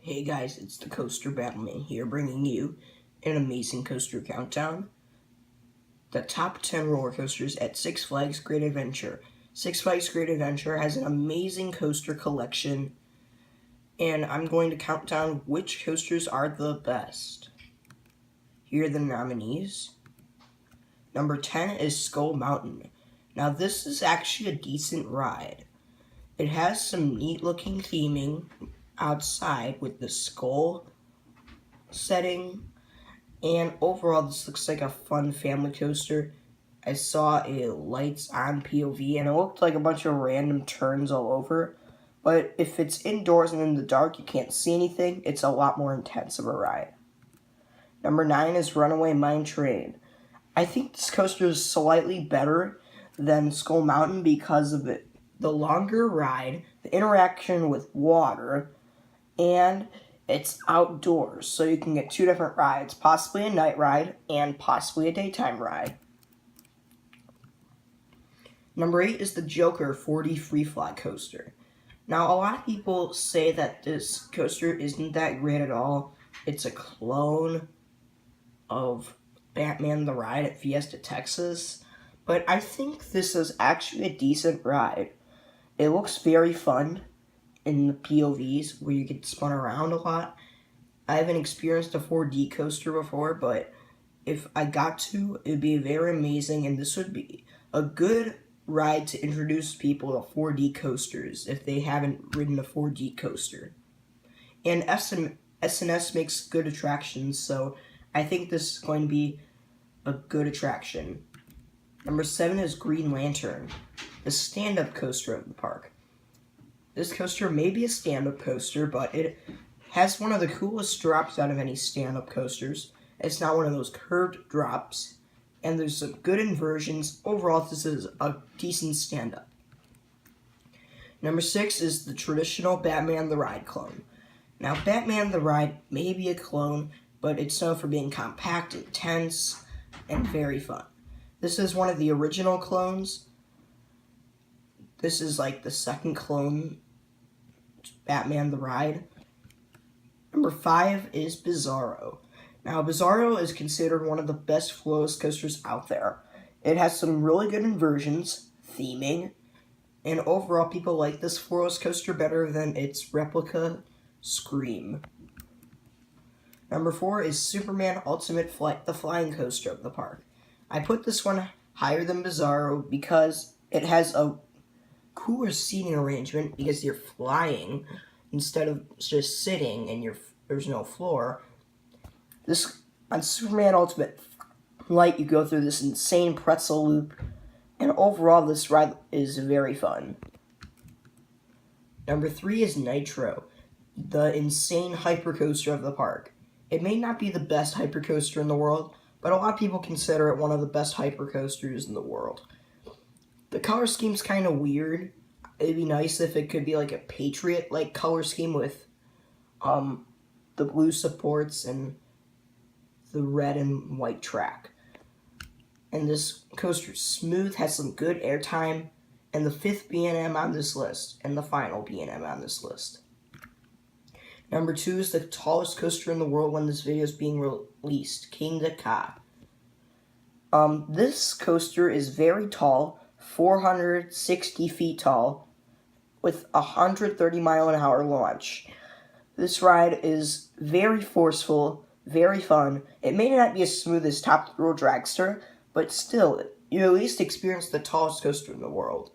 Hey guys, it's the Coaster Battleman here, bringing you an amazing coaster countdown. The top 10 roller coasters at Six Flags Great Adventure. Six Flags Great Adventure has an amazing coaster collection, and I'm going to count down which coasters are the best. Here are the nominees. Number 10 is Skull Mountain. Now this is actually a decent ride. It has some neat looking theming outside with the skull setting, and overall this looks like a fun family coaster. I saw a lights on POV and it looked like a bunch of random turns all over, but if it's indoors and in the dark you can't see anything, it's a lot more intense of a ride. Number 9 is Runaway Mine Train. I think this coaster is slightly better than Skull Mountain because of it. The longer ride, the interaction with water, and it's outdoors, so you can get two different rides, possibly a night ride and possibly a daytime ride. Number 8 is the Joker 4D Free Fly Coaster. Now, a lot of people say that this coaster isn't that great at all. It's a clone of Batman the Ride at Fiesta, Texas, but I think this is actually a decent ride. It looks very fun in the POVs where you get spun around a lot. I haven't experienced a 4D coaster before, but if I got to, it would be very amazing, and this would be a good ride to introduce people to 4D coasters if they haven't ridden a 4D coaster. And SNS makes good attractions, so I think this is going to be a good attraction. Number 7 is Green Lantern, the stand-up coaster of the park. This coaster may be a stand-up coaster, but it has one of the coolest drops out of any stand-up coasters. It's not one of those curved drops, and there's some good inversions. Overall, this is a decent stand-up. Number 6 is the traditional Batman the Ride clone. Now, Batman the Ride may be a clone, but it's known for being compact, intense, and very fun. This is one of the original clones. This is like the second clone, Batman the Ride. Number 5 is Bizarro. Now, Bizarro is considered one of the best flowless coasters out there. It has some really good inversions, theming, and overall people like this flowless coaster better than its replica, Scream. Number 4 is Superman Ultimate Flight, the flying coaster of the park. I put this one higher than Bizarro because it has a cooler seating arrangement because you're flying instead of just sitting and there's no floor. This on Superman Ultimate Flight, you go through this insane pretzel loop, and overall this ride is very fun. Number 3 is Nitro, the insane hypercoaster of the park. It may not be the best hypercoaster in the world, but a lot of people consider it one of the best hypercoasters in the world. The color scheme's kind of weird. It'd be nice if it could be like a Patriot-like color scheme with the blue supports and the red and white track. And this coaster's smooth, has some good airtime, and the 5th B&M on this list, and the final B&M on this list. Number 2 is the tallest coaster in the world when this video is being released, Kingda Ka. This coaster is very tall, 460 feet tall, with 130 mile an hour launch. This ride is very forceful, very fun. It may not be as smooth as Top Thrill Dragster, but still, you at least experience the tallest coaster in the world,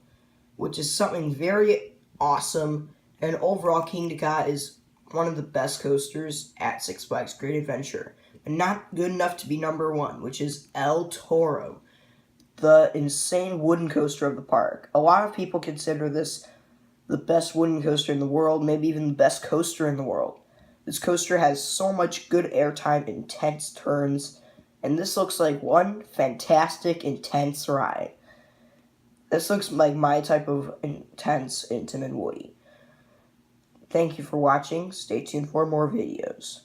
which is something very awesome, and overall Kingda Ka is one of the best coasters at Six Flags Great Adventure, but not good enough to be number 1, which is El Toro, the insane wooden coaster of the park. A lot of people consider this the best wooden coaster in the world, maybe even the best coaster in the world. This coaster has so much good airtime, intense turns, and this looks like one fantastic, intense ride. This looks like my type of intense, intimate woody. Thank you for watching. Stay tuned for more videos.